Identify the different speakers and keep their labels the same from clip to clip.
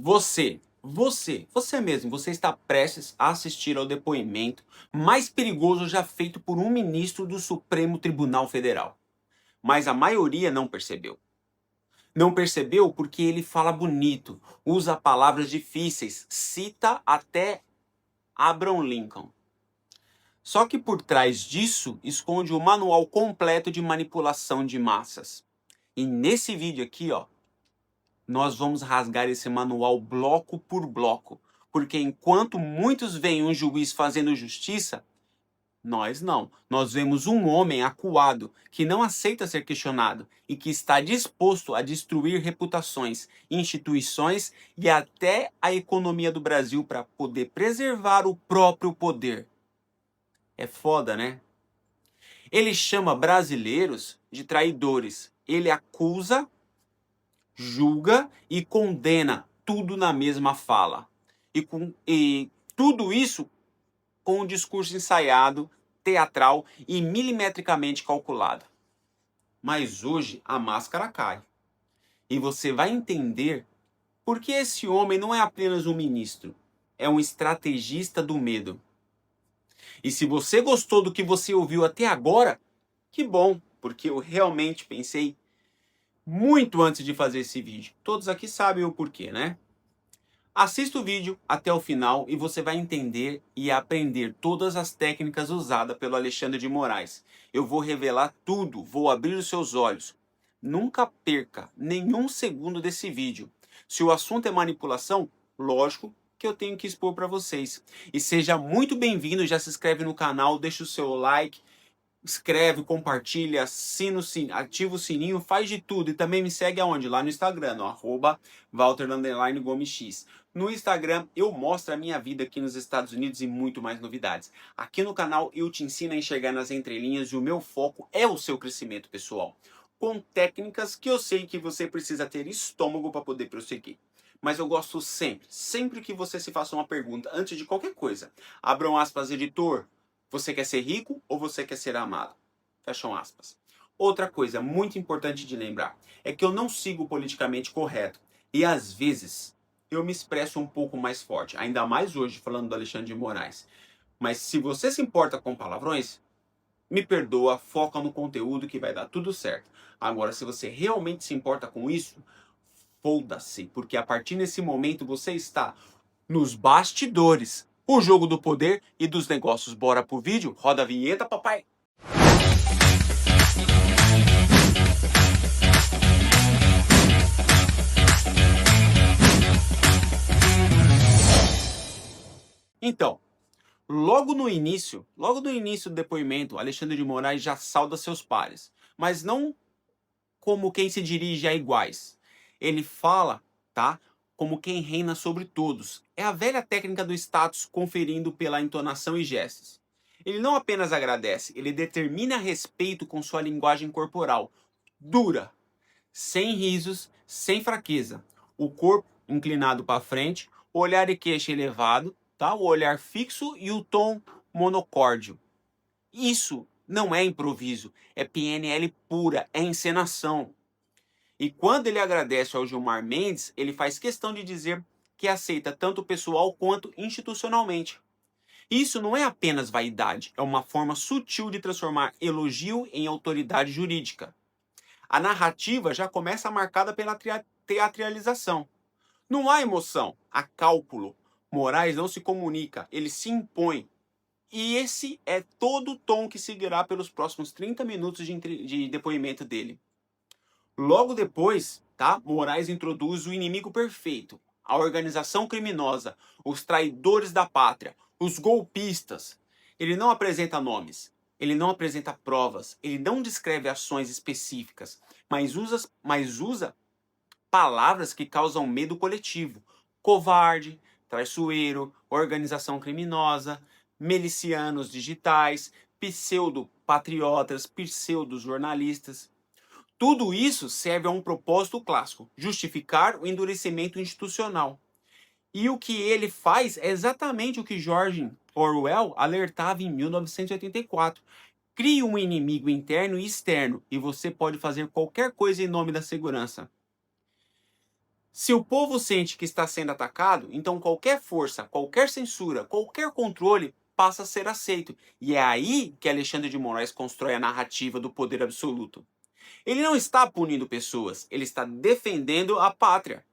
Speaker 1: Você mesmo, você está prestes a assistir ao depoimento mais perigoso já feito por um ministro do Supremo Tribunal Federal. Mas a maioria não percebeu. Não percebeu porque ele fala bonito, usa palavras difíceis, cita até Abraham Lincoln. Só que por trás disso esconde o manual completo de manipulação de massas. E nesse vídeo aqui, ó, nós vamos rasgar esse manual bloco por bloco, porque enquanto muitos veem um juiz fazendo justiça, nós não. Nós vemos um homem acuado, que não aceita ser questionado e que está disposto a destruir reputações, instituições e até a economia do Brasil para poder preservar o próprio poder. É foda, né? Ele chama brasileiros de traidores. Ele acusa, julga e condena tudo na mesma fala. E tudo isso com um discurso ensaiado, teatral e milimetricamente calculado. Mas hoje a máscara cai. E você vai entender por que esse homem não é apenas um ministro, é um estrategista do medo. E se você gostou do que você ouviu até agora, que bom, porque eu realmente pensei muito antes de fazer esse vídeo. Todos aqui sabem o porquê, né? Assista o vídeo até o final e você vai entender e aprender todas as técnicas usadas pelo Alexandre de Moraes. Eu vou revelar tudo, vou abrir os seus olhos. Nunca perca nenhum segundo desse vídeo. Se o assunto é manipulação, lógico que eu tenho que expor para vocês. E seja muito bem-vindo, já se inscreve no canal, deixa o seu like, escreve, compartilha, ativa o sininho, faz de tudo. E também me segue aonde? Lá no Instagram, no @Walter_Gomes_X. No Instagram eu mostro a minha vida aqui nos Estados Unidos e muito mais novidades. Aqui no canal eu te ensino a enxergar nas entrelinhas e o meu foco é o seu crescimento pessoal. Com técnicas que eu sei que você precisa ter estômago para poder prosseguir. Mas eu gosto sempre que você se faça uma pergunta antes de qualquer coisa. Abram aspas, editor. Você quer ser rico ou você quer ser amado? Fecham aspas. Outra coisa muito importante de lembrar é que eu não sigo o politicamente correto. E às vezes eu me expresso um pouco mais forte. Ainda mais hoje falando do Alexandre de Moraes. Mas se você se importa com palavrões, me perdoa, foca no conteúdo que vai dar tudo certo. Agora, se você realmente se importa com isso, foda-se. Porque a partir desse momento você está nos bastidores. O jogo do poder e dos negócios. Bora pro vídeo? Roda a vinheta, papai! Então, logo no início do depoimento, Alexandre de Moraes já sauda seus pares. Mas não como quem se dirige a iguais. Ele fala, tá? Como quem reina sobre todos. É a velha técnica do status conferindo pela entonação e gestos. Ele não apenas agradece, ele determina respeito com sua linguagem corporal, dura, sem risos, sem fraqueza. O corpo inclinado para frente, o olhar e queixo elevado, tá? O olhar fixo e o tom monocórdio. Isso não é improviso, é PNL pura, é encenação. E quando ele agradece ao Gilmar Mendes, ele faz questão de dizer que aceita tanto pessoal quanto institucionalmente. Isso não é apenas vaidade, é uma forma sutil de transformar elogio em autoridade jurídica. A narrativa já começa marcada pela teatralização. Não há emoção, há cálculo. Moraes não se comunica, ele se impõe. E esse é todo o tom que seguirá pelos próximos 30 minutos de depoimento dele. Logo depois, tá? Moraes introduz o inimigo perfeito, a organização criminosa, os traidores da pátria, os golpistas. Ele não apresenta nomes, ele não apresenta provas, ele não descreve ações específicas, mas usa palavras que causam medo coletivo. Covarde, traiçoeiro, organização criminosa, milicianos digitais, pseudo-patriotas, pseudo-jornalistas. Tudo isso serve a um propósito clássico, justificar o endurecimento institucional. E o que ele faz é exatamente o que George Orwell alertava em 1984. Crie um inimigo interno e externo, e você pode fazer qualquer coisa em nome da segurança. Se o povo sente que está sendo atacado, então qualquer força, qualquer censura, qualquer controle passa a ser aceito. E é aí que Alexandre de Moraes constrói a narrativa do poder absoluto. Ele não está punindo pessoas, ele está defendendo a pátria.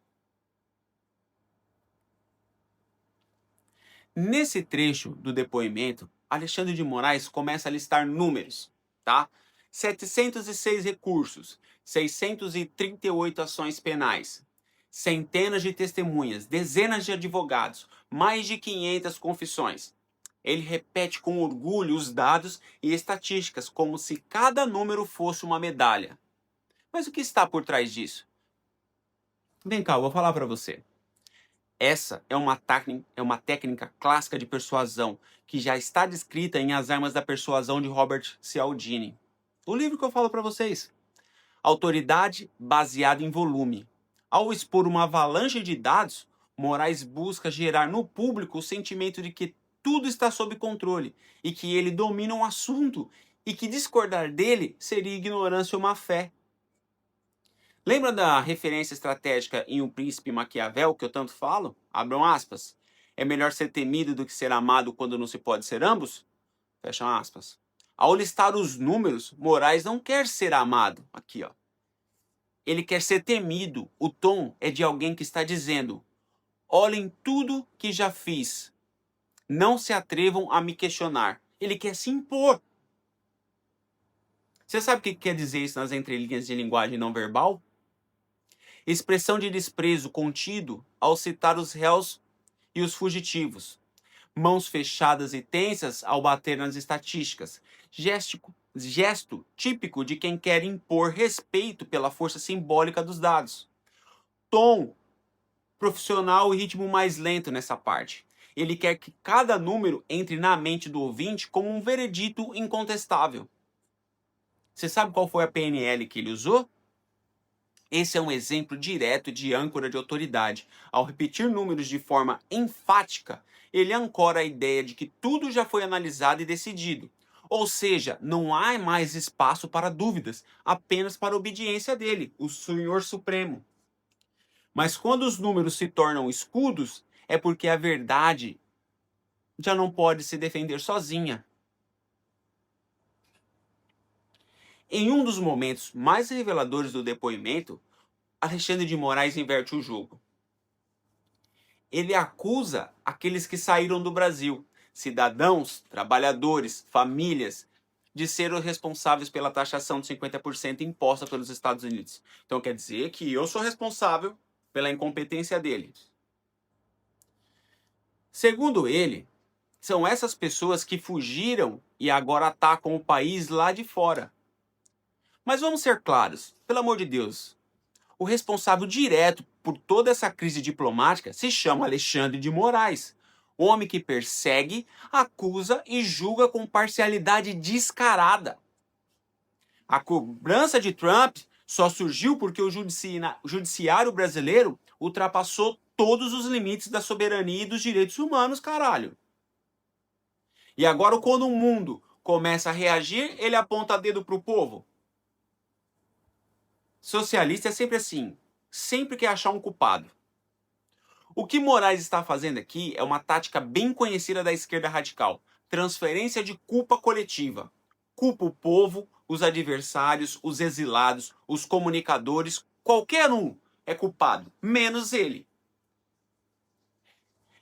Speaker 1: Nesse trecho do depoimento, Alexandre de Moraes começa a listar números, tá? 706 recursos, 638 ações penais, centenas de testemunhas, dezenas de advogados, mais de 500 confissões. Ele repete com orgulho os dados e estatísticas, como se cada número fosse uma medalha. Mas o que está por trás disso? Vem cá, eu vou falar para você. Essa é uma técnica clássica de persuasão que já está descrita em As Armas da Persuasão de Robert Cialdini. O livro que eu falo para vocês. Autoridade baseada em volume. Ao expor uma avalanche de dados, Moraes busca gerar no público o sentimento de que tudo está sob controle e que ele domina um assunto e que discordar dele seria ignorância ou má fé. Lembra da referência estratégica em O Príncipe Maquiavel, que eu tanto falo? Abram aspas. É melhor ser temido do que ser amado quando não se pode ser ambos? Fecham aspas. Ao listar os números, Moraes não quer ser amado. Aqui, ó. Ele quer ser temido. O tom é de alguém que está dizendo: olhem tudo que já fiz. Não se atrevam a me questionar. Ele quer se impor. Você sabe o que quer dizer isso nas entrelinhas de linguagem não verbal? Expressão de desprezo contido ao citar os réus e os fugitivos. Mãos fechadas e tensas ao bater nas estatísticas. Gesto típico de quem quer impor respeito pela força simbólica dos dados. Tom profissional e ritmo mais lento nessa parte. Ele quer que cada número entre na mente do ouvinte como um veredito incontestável. Você sabe qual foi a PNL que ele usou? Esse é um exemplo direto de âncora de autoridade. Ao repetir números de forma enfática, ele ancora a ideia de que tudo já foi analisado e decidido. Ou seja, não há mais espaço para dúvidas, apenas para a obediência dele, o Senhor Supremo. Mas quando os números se tornam escudos, é porque a verdade já não pode se defender sozinha. Em um dos momentos mais reveladores do depoimento, Alexandre de Moraes inverte o jogo. Ele acusa aqueles que saíram do Brasil, cidadãos, trabalhadores, famílias, de ser os responsáveis pela taxação de 50% imposta pelos Estados Unidos. Então quer dizer que eu sou responsável pela incompetência dele. Segundo ele, são essas pessoas que fugiram e agora atacam o país lá de fora. Mas vamos ser claros, pelo amor de Deus. O responsável direto por toda essa crise diplomática se chama Alexandre de Moraes. O homem que persegue, acusa e julga com parcialidade descarada. A cobrança de Trump só surgiu porque o judiciário brasileiro ultrapassou todos os limites da soberania e dos direitos humanos, caralho. E agora, quando o mundo começa a reagir, ele aponta dedo pro povo. Socialista é sempre assim, sempre quer achar um culpado. O que Moraes está fazendo aqui é uma tática bem conhecida da esquerda radical: transferência de culpa coletiva. Culpa o povo, os adversários, os exilados, os comunicadores, qualquer um é culpado, menos ele.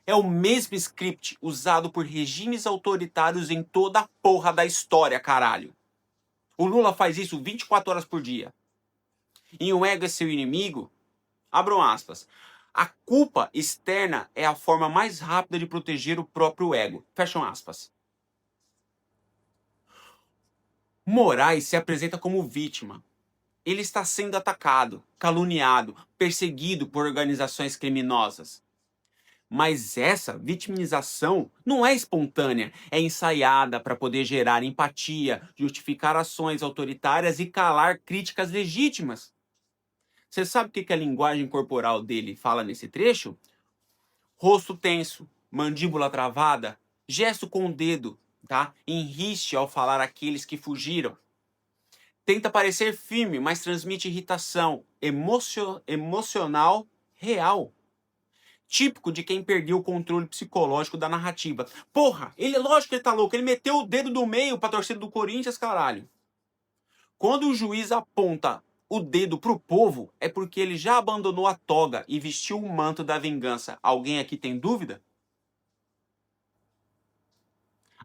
Speaker 1: É o mesmo script usado por regimes autoritários em toda a porra da história, caralho. O Lula faz isso 24 horas por dia. E o ego é seu inimigo? Abram aspas. A culpa externa é a forma mais rápida de proteger o próprio ego. Fecham aspas. Moraes se apresenta como vítima. Ele está sendo atacado, caluniado, perseguido por organizações criminosas. Mas essa vitimização não é espontânea, é ensaiada para poder gerar empatia, justificar ações autoritárias e calar críticas legítimas. Você sabe o que a linguagem corporal dele fala nesse trecho? Rosto tenso, mandíbula travada, gesto com o dedo, tá? Enriste ao falar aqueles que fugiram. Tenta parecer firme, mas transmite irritação emocional real. Típico de quem perdeu o controle psicológico da narrativa. Porra, ele, lógico que ele tá louco, ele meteu o dedo do meio pra torcida do Corinthians, caralho. Quando o juiz aponta o dedo pro povo, é porque ele já abandonou a toga e vestiu o manto da vingança. Alguém aqui tem dúvida?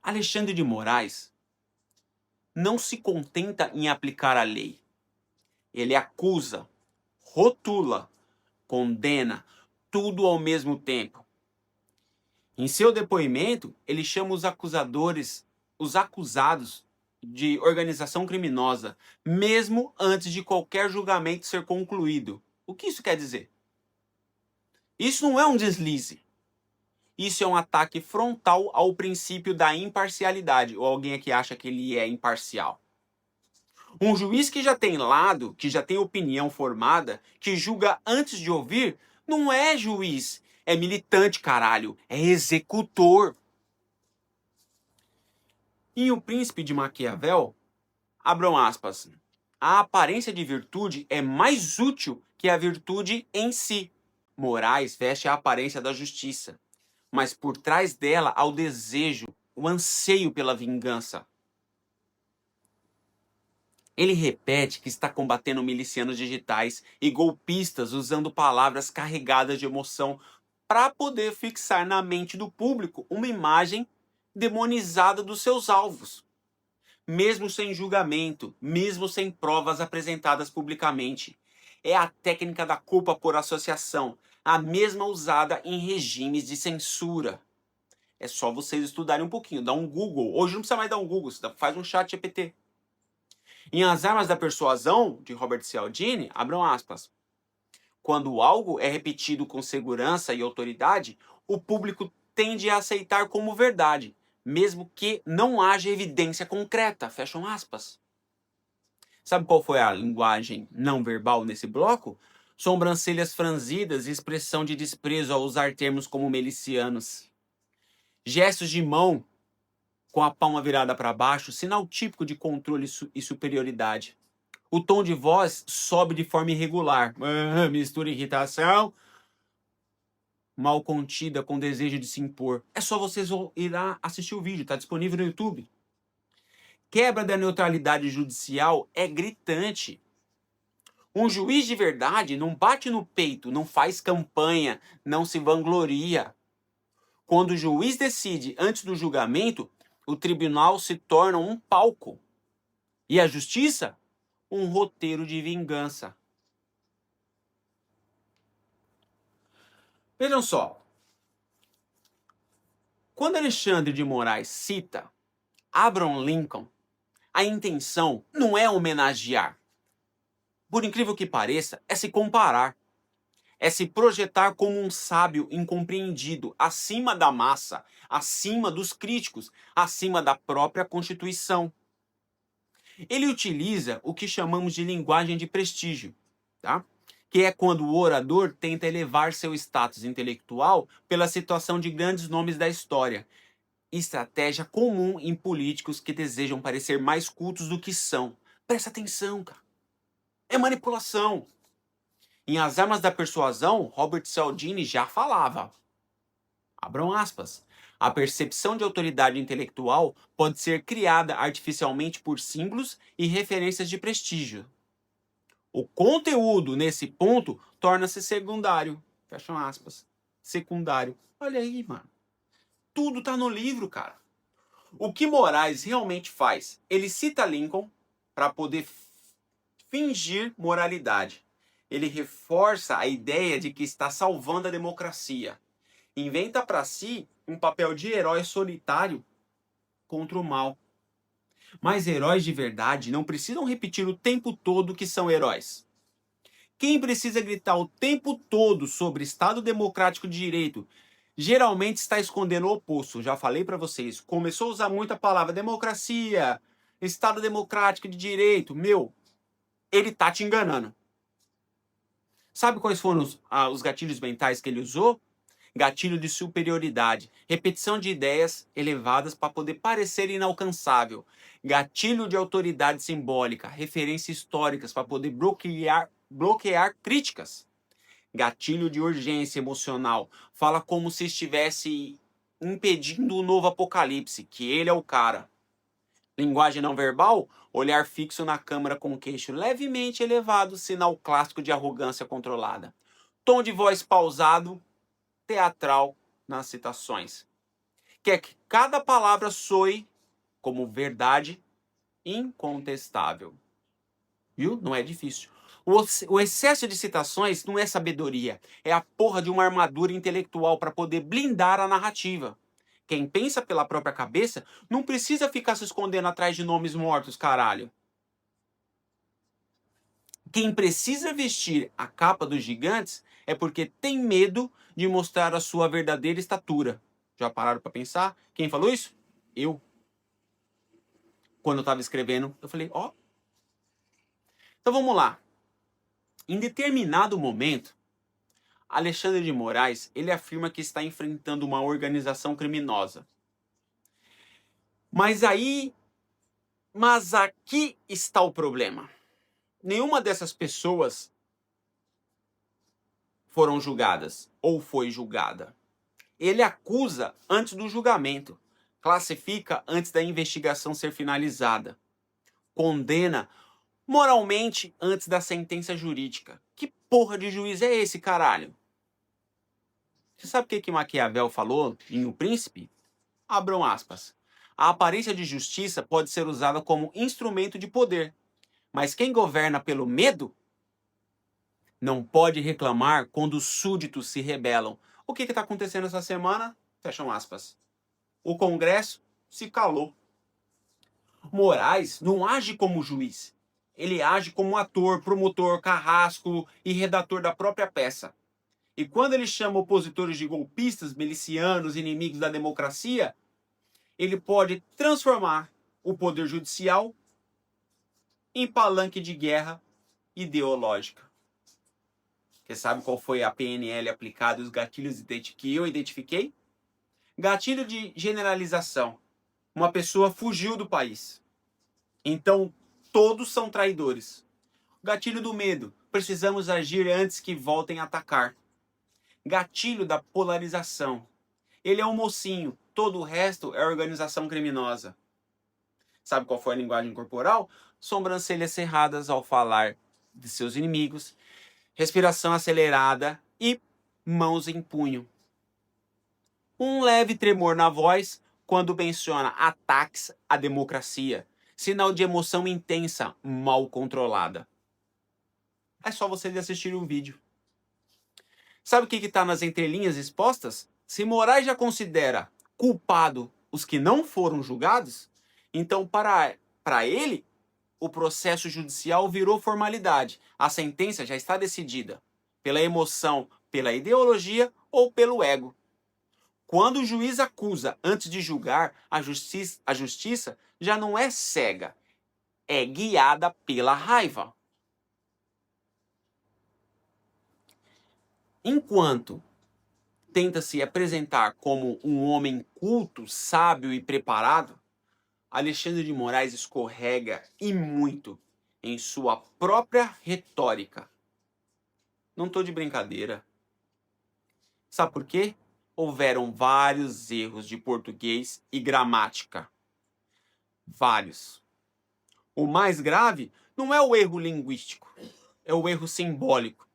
Speaker 1: Alexandre de Moraes não se contenta em aplicar a lei. Ele acusa, rotula, condena, tudo ao mesmo tempo. Em seu depoimento, ele chama os acusados de organização criminosa, mesmo antes de qualquer julgamento ser concluído. O que isso quer dizer? Isso não é um deslize. Isso é um ataque frontal ao princípio da imparcialidade. Ou alguém aqui acha que ele é imparcial? Um juiz que já tem lado, que já tem opinião formada, que julga antes de ouvir, não é juiz. É militante, caralho. É executor. Em O Príncipe de Maquiavel, abram aspas, a aparência de virtude é mais útil que a virtude em si. Moraes veste a aparência da justiça, mas por trás dela há o desejo, o anseio pela vingança. Ele repete que está combatendo milicianos digitais e golpistas usando palavras carregadas de emoção para poder fixar na mente do público uma imagem demonizada dos seus alvos. Mesmo sem julgamento, mesmo sem provas apresentadas publicamente. É a técnica da culpa por associação, a mesma usada em regimes de censura. É só vocês estudarem um pouquinho, dá um Google. Hoje não precisa mais dar um Google, faz um chat GPT. Em As Armas da Persuasão, de Robert Cialdini, abram aspas. Quando algo é repetido com segurança e autoridade, o público tende a aceitar como verdade, mesmo que não haja evidência concreta, fecham aspas. Sabe qual foi a linguagem não verbal nesse bloco? Sobrancelhas franzidas e expressão de desprezo ao usar termos como milicianos. Gestos de mão com a palma virada para baixo, sinal típico de controle e superioridade. O tom de voz sobe de forma irregular, mistura irritação, mal contida com desejo de se impor. É só vocês ir lá assistir o vídeo, está disponível no YouTube. Quebra da neutralidade judicial é gritante. Um juiz de verdade não bate no peito, não faz campanha, não se vangloria. Quando o juiz decide antes do julgamento, o tribunal se torna um palco. E a justiça, um roteiro de vingança. Vejam só. Quando Alexandre de Moraes cita Abraham Lincoln, a intenção não é homenagear. Por incrível que pareça, é se comparar. É se projetar como um sábio incompreendido, acima da massa, acima dos críticos, acima da própria Constituição. Ele utiliza o que chamamos de linguagem de prestígio, tá? Que é quando o orador tenta elevar seu status intelectual pela situação de grandes nomes da história. Estratégia comum em políticos que desejam parecer mais cultos do que são. Presta atenção, cara. É manipulação. Em As Armas da Persuasão, Robert Cialdini já falava. Abram aspas. A percepção de autoridade intelectual pode ser criada artificialmente por símbolos e referências de prestígio. O conteúdo, nesse ponto, torna-se secundário. Fecham aspas. Secundário. Olha aí, mano. Tudo tá no livro, cara. O que Moraes realmente faz? Ele cita Lincoln para poder fingir moralidade. Ele reforça a ideia de que está salvando a democracia. Inventa para si um papel de herói solitário contra o mal. Mas heróis de verdade não precisam repetir o tempo todo que são heróis. Quem precisa gritar o tempo todo sobre Estado Democrático de Direito geralmente está escondendo o oposto. Já falei para vocês. Começou a usar muito a palavra democracia, Estado Democrático de Direito. Meu, ele tá te enganando. Sabe quais foram os gatilhos mentais que ele usou? Gatilho de superioridade. Repetição de ideias elevadas para poder parecer inalcançável. Gatilho de autoridade simbólica. Referências históricas para poder bloquear críticas. Gatilho de urgência emocional. Fala como se estivesse impedindo o novo apocalipse, que ele é o cara. Linguagem não verbal, olhar fixo na câmera com o queixo levemente elevado, sinal clássico de arrogância controlada. Tom de voz pausado, teatral nas citações. Quer que cada palavra soe como verdade incontestável. Viu? Não é difícil. O excesso de citações não é sabedoria, é a porra de uma armadura intelectual para poder blindar a narrativa. Quem pensa pela própria cabeça não precisa ficar se escondendo atrás de nomes mortos, caralho. Quem precisa vestir a capa dos gigantes é porque tem medo de mostrar a sua verdadeira estatura. Já pararam para pensar? Quem falou isso? Eu. Quando eu estava escrevendo, eu falei, ó. Então vamos lá. Em determinado momento, Alexandre de Moraes, ele afirma que está enfrentando uma organização criminosa. Mas aqui está o problema. Nenhuma dessas pessoas foram julgadas ou foi julgada. Ele acusa antes do julgamento, classifica antes da investigação ser finalizada, condena moralmente antes da sentença jurídica. Que porra de juiz é esse, caralho? Você sabe o que Maquiavel falou em O Príncipe? Abram aspas. A aparência de justiça pode ser usada como instrumento de poder, mas quem governa pelo medo não pode reclamar quando os súditos se rebelam. O que está acontecendo essa semana? Fecham aspas. O Congresso se calou. Moraes não age como juiz. Ele age como ator, promotor, carrasco e redator da própria peça. E quando ele chama opositores de golpistas, milicianos, inimigos da democracia, ele pode transformar o poder judicial em palanque de guerra ideológica. Você sabe qual foi a PNL aplicada e os gatilhos que eu identifiquei? Gatilho de generalização. Uma pessoa fugiu do país. Então, todos são traidores. Gatilho do medo. Precisamos agir antes que voltem a atacar. Gatilho da polarização. Ele é um mocinho. Todo o resto é organização criminosa. Sabe qual foi a linguagem corporal? Sobrancelhas cerradas ao falar de seus inimigos. Respiração acelerada e mãos em punho. Um leve tremor na voz quando menciona ataques à democracia. Sinal de emoção intensa, mal controlada. É só vocês assistirem um vídeo. Sabe o que está nas entrelinhas expostas? Se Moraes já considera culpado os que não foram julgados, então para ele, o processo judicial virou formalidade. A sentença já está decidida pela emoção, pela ideologia ou pelo ego. Quando o juiz acusa antes de julgar, a justiça já não é cega, é guiada pela raiva. Enquanto tenta se apresentar como um homem culto, sábio e preparado, Alexandre de Moraes escorrega e muito em sua própria retórica. Não estou de brincadeira. Sabe por quê? Houveram vários erros de português e gramática. Vários. O mais grave não é o erro linguístico, é o erro simbólico.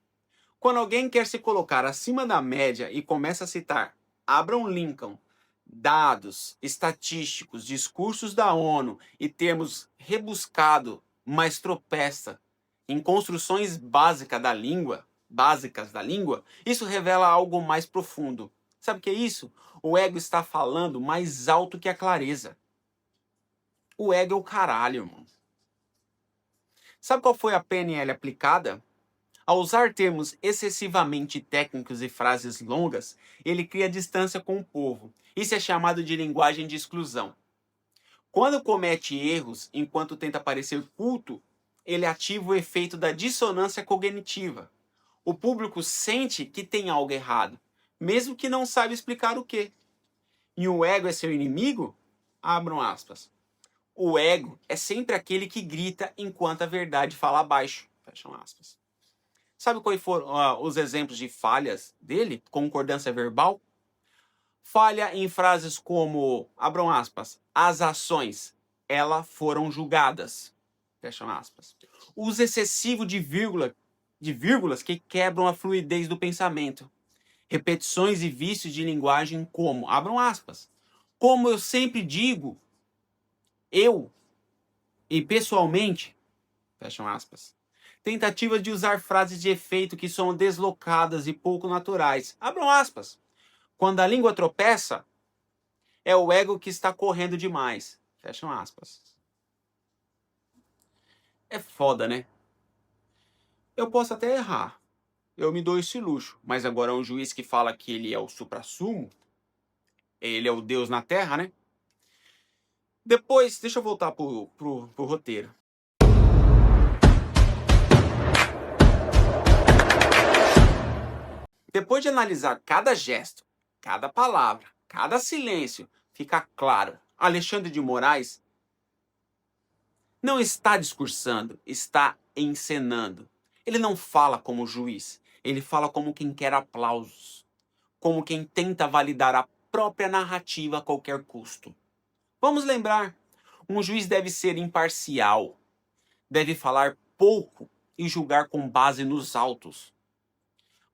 Speaker 1: Quando alguém quer se colocar acima da média e começa a citar Abraham Lincoln, dados estatísticos, discursos da ONU e termos rebuscado, mas tropeça em construções básicas da língua, isso revela algo mais profundo. Sabe o que é isso? O ego está falando mais alto que a clareza. O ego é o caralho, irmão. Sabe qual foi a PNL aplicada? Ao usar termos excessivamente técnicos e frases longas, ele cria distância com o povo. Isso é chamado de linguagem de exclusão. Quando comete erros enquanto tenta parecer culto, ele ativa o efeito da dissonância cognitiva. O público sente que tem algo errado, mesmo que não saiba explicar o quê. E o ego é seu inimigo? Abram aspas. O ego é sempre aquele que grita enquanto a verdade fala baixo. Fecham aspas. Sabe quais foram os exemplos de falhas dele? Concordância verbal? Falha em frases como, abram aspas, as ações, elas foram julgadas. Fecham aspas. Uso excessivo de vírgulas que quebram a fluidez do pensamento. Repetições e vícios de linguagem como, abram aspas, como eu sempre digo, eu e pessoalmente, fecham aspas. Tentativas de usar frases de efeito que são deslocadas e pouco naturais, abram aspas. Quando a língua tropeça, é o ego que está correndo demais, fecham aspas. É foda, né? Eu posso até errar, eu me dou esse luxo, mas agora um juiz que fala que ele é o suprassumo, ele é o Deus na Terra, né? Depois, deixa eu voltar pro roteiro. Depois de analisar cada gesto, cada palavra, cada silêncio, fica claro, Alexandre de Moraes não está discursando, está encenando. Ele não fala como juiz, ele fala como quem quer aplausos, como quem tenta validar a própria narrativa a qualquer custo. Vamos lembrar, um juiz deve ser imparcial, deve falar pouco e julgar com base nos autos.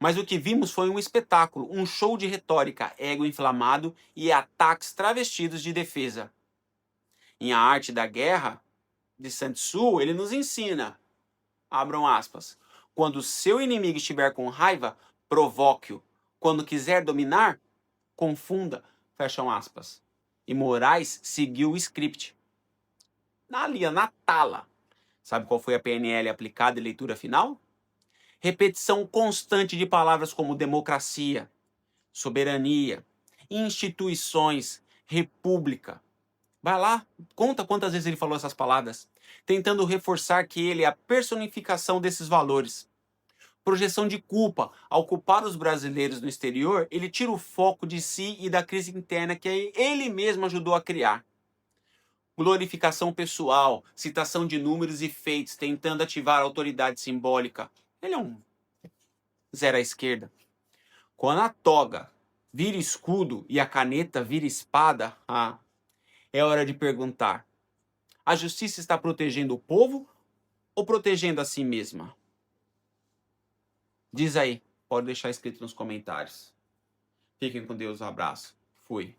Speaker 1: Mas o que vimos foi um espetáculo, um show de retórica, ego inflamado e ataques travestidos de defesa. Em A Arte da Guerra, de Sun Tzu, ele nos ensina, abram aspas, quando seu inimigo estiver com raiva, provoque-o. Quando quiser dominar, confunda, fecham aspas. E Moraes seguiu o script. Na tala. Sabe qual foi a PNL aplicada e leitura final? Repetição constante de palavras como democracia, soberania, instituições, república. Vai lá, conta quantas vezes ele falou essas palavras, tentando reforçar que ele é a personificação desses valores. Projeção de culpa. Ao culpar os brasileiros no exterior, ele tira o foco de si e da crise interna que ele mesmo ajudou a criar. Glorificação pessoal, citação de números e feitos, tentando ativar a autoridade simbólica. Ele é um zero à esquerda. Quando a toga vira escudo e a caneta vira espada, é hora de perguntar: a justiça está protegendo o povo ou protegendo a si mesma? Diz aí, pode deixar escrito nos comentários. Fiquem com Deus, um abraço. Fui.